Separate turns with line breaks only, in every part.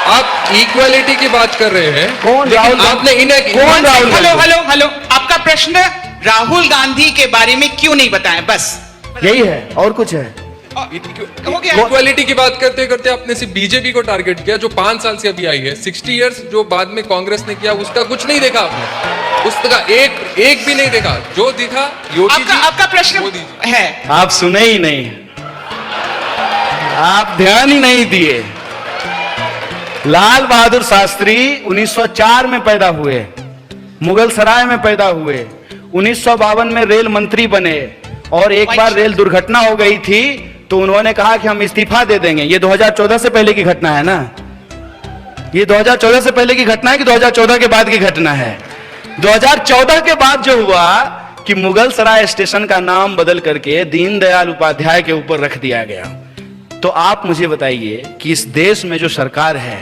आप इक्वालिटी की बात कर रहे हैं।
कौन राहुल?
आपने इन्हें
कौन राहुल?
हेलो, आपका प्रश्न राहुल गांधी के बारे में क्यों नहीं बताएं? बस
यही है, और कुछ है?
हो गया।
इक्वालिटी की बात करते करते आपने सिर्फ बीजेपी को टारगेट किया, जो 5 साल से अभी आई है। 60 इयर्स जो बाद में कांग्रेस ने किया, उसका कुछ नहीं देखा आपने, उसका एक भी नहीं देखा। जो दिखा योगी जी,
आपका प्रश्न
मोदी जी।
है,
आप सुने ही नहीं, आप ध्यान ही नहीं दिए। लाल बहादुर शास्त्री 1904 में पैदा हुए, मुगल सराय में पैदा हुए, 1952 में रेल मंत्री बने, और एक बार रेल दुर्घटना हो गई थी तो उन्होंने कहा कि हम इस्तीफा दे देंगे। ये 2014 से पहले की घटना है ना? ये 2014 से पहले की घटना है कि 2014 के बाद की घटना है? 2014 के बाद जो हुआ कि मुगल सराय स्टेशन का नाम बदल करके दीनदयाल उपाध्याय के ऊपर रख दिया गया। तो आप मुझे बताइए कि इस देश में जो सरकार है,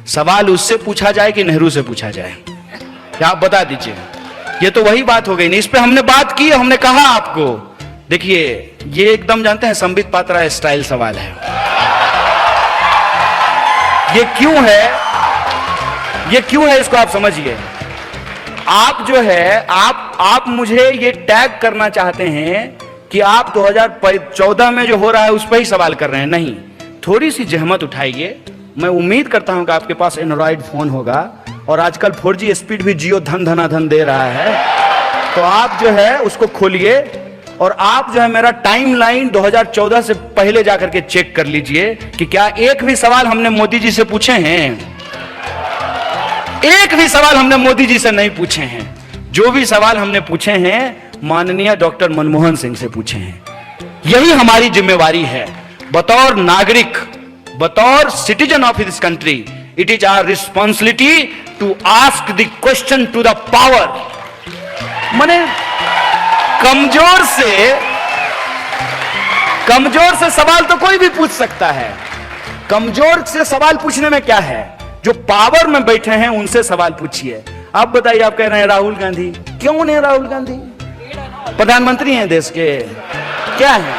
सवाल उससे पूछा जाए कि नेहरू से पूछा जाए? क्या आप बता दीजिए। ये तो वही बात हो गई नहीं, इस पे हमने बात की, हमने कहा आपको। देखिए, ये एकदम जानते हैं संबित पात्रा स्टाइल सवाल है। ये क्यों है, ये क्यों है, इसको आप समझिए। आप जो है, आप मुझे ये टैग करना चाहते हैं कि आप 2014 में जो हो रहा है उस पर ही सवाल कर रहे हैं। नहीं, थोड़ी सी जहमत उठाइए। मैं उम्मीद करता हूं कि आपके पास एंड्रॉइड फोन होगा, और आजकल 4G स्पीड भी जियो धन धनाधन दे रहा है, तो आप जो है उसको खोलिए, और आप जो है मेरा टाइमलाइन 2014 से पहले जाकर के चेक कर लीजिए कि क्या एक भी सवाल हमने मोदी जी से पूछे हैं। एक भी सवाल हमने मोदी जी से नहीं पूछे हैं। जो भी सवाल हमने पूछे हैं माननीय डॉक्टर मनमोहन सिंह से पूछे हैं। यही हमारी जिम्मेवारी है बतौर नागरिक, बतौर citizen of this country. It is our responsibility to ask the question to the power. माने कमजोर से सवाल तो कोई भी पूछ सकता है। कमजोर से सवाल पूछने में क्या है? जो पावर में बैठे हैं उनसे सवाल पूछिए। आप बताइए, आप कह रहे हैं राहुल गांधी, क्यों नहीं राहुल गांधी? प्रधानमंत्री हैं देश के, क्या है?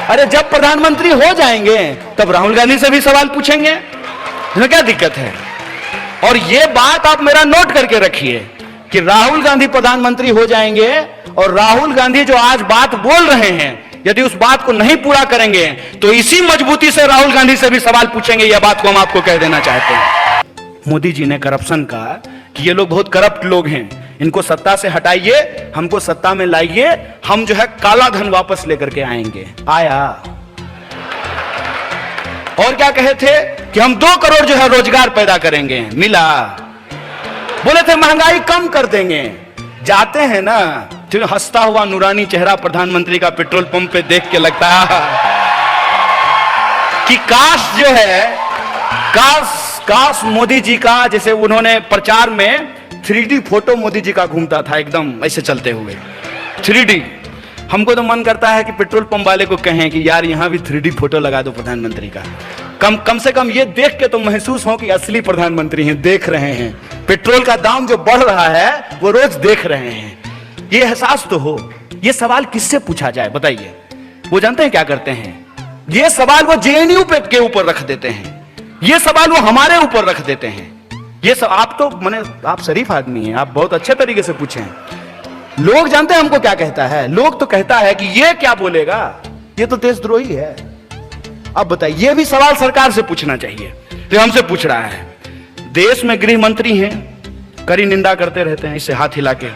अरे जब प्रधानमंत्री हो जाएंगे तब राहुल गांधी से भी सवाल पूछेंगे, इसमें क्या दिक्कत है? और ये बात आप मेरा नोट करके रखिए कि राहुल गांधी प्रधानमंत्री हो जाएंगे, और राहुल गांधी जो आज बात बोल रहे हैं, यदि उस बात को नहीं पूरा करेंगे तो इसी मजबूती से राहुल गांधी से भी सवाल पूछेंगे। यह बात को हम आपको कह देना चाहते हैं। मोदी जी ने करप्शन का कि ये लोग बहुत करप्ट लोग हैं, इनको सत्ता से हटाइए, हमको सत्ता में लाइए, हम जो है काला धन वापस लेकर के आएंगे। आया। और क्या कहे थे कि हम 2 करोड़ जो है रोजगार पैदा करेंगे, मिला। बोले थे महंगाई कम कर देंगे। जाते हैं ना, फिर हंसता हुआ नूरानी चेहरा प्रधानमंत्री का पेट्रोल पंप पे देख के लगता है कि काश जो है, काश मोदी जी का, जैसे उन्होंने प्रचार में 3D फोटो मोदी जी का घूमता था एकदम ऐसे चलते हुए 3D। हमको तो मन करता है कि पेट्रोल पंप वाले को कहें कि यार यहां भी 3D फोटो लगा दो प्रधानमंत्री का। कम से कम ये देख के तो महसूस हो कि असली प्रधानमंत्री हैं, देख रहे हैं। पेट्रोल का दाम जो बढ़ रहा है वो रोज देख रहे हैं, ये एहसास तो हो। ये सवाल किससे पूछा जाए बताइए? वो जानते हैं क्या करते हैं? ये सवाल वो JNU पे के ऊपर रख देते हैं, ये सवाल वो हमारे ऊपर रख देते हैं। ये सब आप तो माने आप शरीफ आदमी हैं, आप बहुत अच्छे तरीके से पूछे हैं। लोग जानते हैं हमको क्या कहता है? लोग तो कहता है कि ये क्या बोलेगा, ये तो देशद्रोही है। अब बताइए, ये भी सवाल सरकार से पूछना चाहिए, तो हमसे पूछ रहा है। देश में गृह मंत्री हैं, कड़ी निंदा करते रहते हैं इसे हाथ हिला के।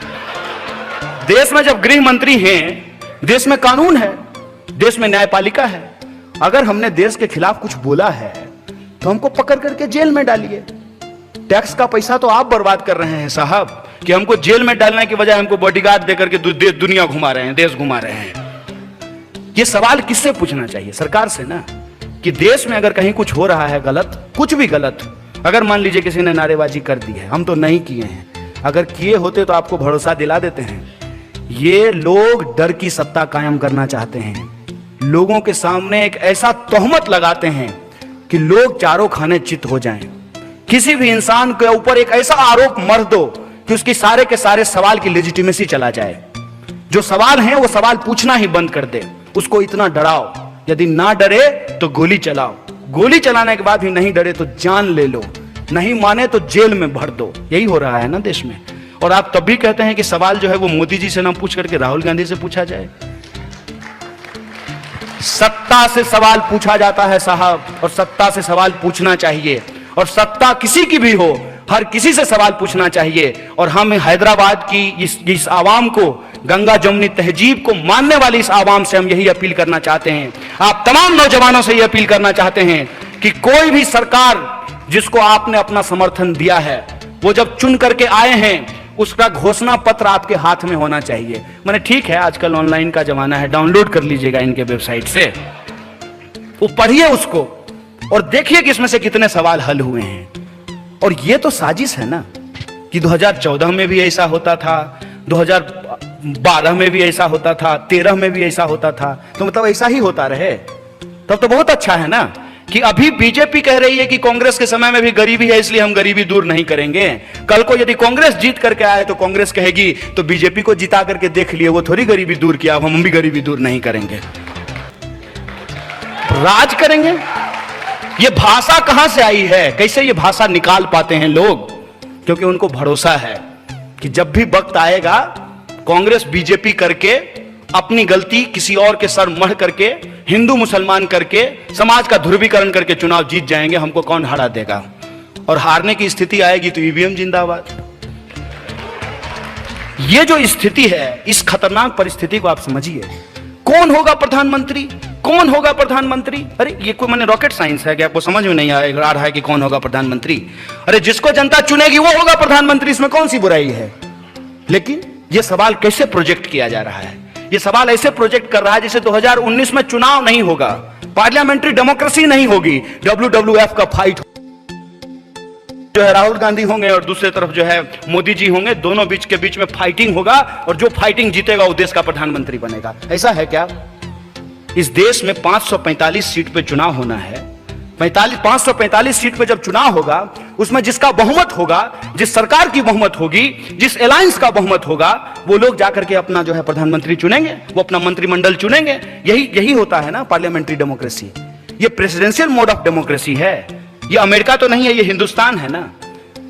देश में जब गृह मंत्री हैं, देश में कानून है, देश में न्यायपालिका है। अगर हमने देश के खिलाफ कुछ बोला है तो हमको पकड़ करके जेल में डालिए। टैक्स का पैसा तो आप बर्बाद कर रहे हैं साहब, कि हमको जेल में डालने की बजाय हमको बॉडीगार्ड देकर के दुनिया घुमा रहे हैं, देश घुमा रहे हैं। ये सवाल किससे पूछना चाहिए? सरकार से ना, कि देश में अगर कहीं कुछ हो रहा है गलत, कुछ भी गलत, अगर मान लीजिए किसी ने नारेबाजी कर दी है, हम तो नहीं किए हैं, अगर किए होते तो आपको भरोसा दिला देते हैं। ये लोग डर की सत्ता कायम करना चाहते हैं, लोगों के सामने एक ऐसा तोहमत लगाते हैं कि लोग चारों खाने चित हो जाएं। किसी भी इंसान के ऊपर एक ऐसा आरोप मर दो कि उसकी सारे के सारे सवाल की लेजिटिमेसी चला जाए। जो सवाल हैं वो सवाल पूछना ही बंद कर दे, उसको इतना डराओ, यदि ना डरे तो गोली चलाओ, गोली चलाने के बाद भी नहीं डरे तो जान ले लो, नहीं माने तो जेल में भर दो। यही हो रहा है ना देश में। और आप तब भी कहते हैं कि सवाल जो है वो मोदी जी से ना पूछ करके राहुल गांधी से पूछा जाए। सत्ता से सवाल पूछा जाता है साहब, और सत्ता से सवाल पूछना चाहिए, और सत्ता किसी की भी हो, हर किसी से सवाल पूछना चाहिए। और हम हैदराबाद की इस आवाम को, गंगा जमुनी तहजीब को मानने वाली इस आवाम से हम यही अपील करना चाहते हैं। आप तमाम नौजवानों से यह अपील करना चाहते हैं कि कोई भी सरकार जिसको आपने अपना समर्थन दिया है, वो जब चुन करके आए हैं उसका घोषणा पत्र आपके हाथ में होना चाहिए। मैंने ठीक है, आजकल ऑनलाइन का जमाना है, डाउनलोड कर लीजिएगा इनके वेबसाइट से, वो पढ़िए उसको और देखिए कि इसमें से कितने सवाल हल हुए हैं। और ये तो साजिश है ना कि 2014 में भी ऐसा होता था, 2012 में भी ऐसा होता था, 13 में भी ऐसा होता था, तो मतलब ऐसा ही होता रहे तब तो बहुत अच्छा है ना। कि अभी बीजेपी कह रही है कि कांग्रेस के समय में भी गरीबी है इसलिए हम गरीबी दूर नहीं करेंगे। कल को यदि कांग्रेस जीत करके आए तो कांग्रेस कहेगी तो बीजेपी को जिता करके देख लिए, वो थोड़ी गरीबी दूर किया, हम भी गरीबी दूर नहीं करेंगे। राज करेंगे। ये भाषा कहां से आई है, कैसे ये भाषा निकाल पाते हैं लोग? क्योंकि उनको भरोसा है कि जब भी वक्त आएगा कांग्रेस बीजेपी करके अपनी गलती किसी और के सर मढ़ करके, हिंदू मुसलमान करके, समाज का ध्रुवीकरण करके चुनाव जीत जाएंगे, हमको कौन हरा देगा? और हारने की स्थिति आएगी तो ईवीएम जिंदाबाद। ये जो स्थिति है, इस खतरनाक परिस्थिति को आप समझिए। कौन होगा प्रधानमंत्री? कौन होगा प्रधानमंत्री? अरे ये कोई मैंने रॉकेट साइंस है कि आपको समझ में नहीं आ रहा है कि कौन होगा प्रधानमंत्री? अरे जिसको जनता चुनेगी वो होगा प्रधानमंत्री, इसमें कौन सी बुराई है? लेकिन यह सवाल कैसे प्रोजेक्ट किया जा रहा है? यह सवाल ऐसे प्रोजेक्ट कर रहा है जैसे 2019 में चुनाव नहीं होगा, पार्लियामेंट्री डेमोक्रेसी नहीं होगी, WWF का फाइट जो है राहुल गांधी होंगे और दूसरी तरफ जो है मोदी जी होंगे, दोनों के बीच में फाइटिंग होगा और जो फाइटिंग जीतेगा वो देश का प्रधानमंत्री बनेगा। ऐसा है क्या? इस देश में 545 सीट पे चुनाव होना है। 545 सीट पे जब चुनाव होगा, उसमें जिसका बहुमत होगा, जिस सरकार की बहुमत होगी, जिस अलायंस का बहुमत होगा, वो लोग जाकर के अपना जो है प्रधानमंत्री चुनेंगे, वो अपना मंत्रिमंडल चुनेंगे। यही होता है ना पार्लियामेंट्री डेमोक्रेसी। ये प्रेसिडेंशियल मोड ऑफ डेमोक्रेसी है। ये अमेरिका तो नहीं है, ये हिंदुस्तान है ना।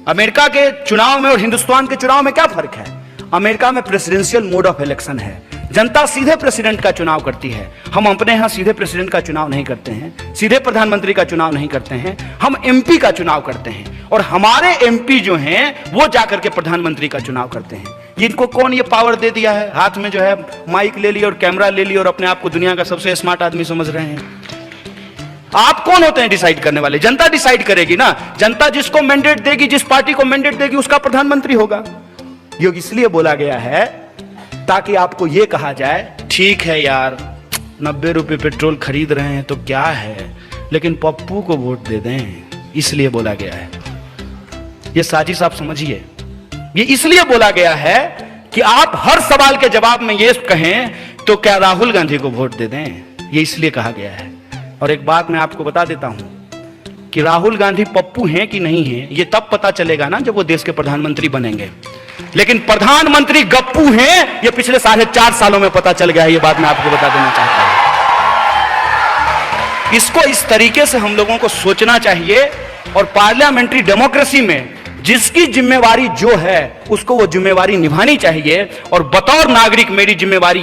अमेरिका के चुनाव में और हिंदुस्तान के चुनाव में क्या फर्क है? अमेरिका में प्रेसिडेंशियल मोड ऑफ इलेक्शन है, जनता सीधे प्रेसिडेंट का चुनाव करती है। हम अपने यहां सीधे प्रेसिडेंट का चुनाव नहीं करते हैं, सीधे प्रधानमंत्री का चुनाव नहीं करते हैं, हम एमपी का चुनाव करते हैं। और हमारे एमपी जो हैं वो जाकर के प्रधानमंत्री का चुनाव करते हैं। इनको कौन ये पावर दे दिया है? हाथ में जो है माइक ले लिया और कैमरा ले लिया और अपने आप को दुनिया का सबसे स्मार्ट आदमी समझ रहे हैं। आप कौन होते हैं डिसाइड करने वाले? जनता डिसाइड करेगी ना। जनता जिसको मैंडेट देगी, जिस पार्टी को मैंडेट देगी, उसका प्रधानमंत्री होगा। ये इसलिए बोला गया है ताकि आपको यह कहा जाए, ठीक है यार 90 रुपए पेट्रोल खरीद रहे हैं तो क्या है, लेकिन पप्पू को वोट दे दें। इसलिए बोला गया है। यह साजिश आप समझिए। ये इसलिए बोला गया है कि आप हर सवाल के जवाब में यह कहें तो क्या राहुल गांधी को वोट दे दें। यह इसलिए कहा गया है। और एक बात मैं आपको बता देता हूं कि राहुल गांधी पप्पू हैं कि नहीं हैं, यह तब पता चलेगा ना जब वो देश के प्रधानमंत्री बनेंगे। लेकिन प्रधानमंत्री गप्पू हैं, यह पिछले 4.5 सालों में पता चल गया है। यह बात मैं आपको बता देना चाहता हूं। इसको इस तरीके से हम लोगों को सोचना चाहिए। और पार्लियामेंट्री डेमोक्रेसी में जिसकी जिम्मेवारी जो है उसको वो जिम्मेवारी निभानी चाहिए। और बतौर नागरिक मेरी जिम्मेवारी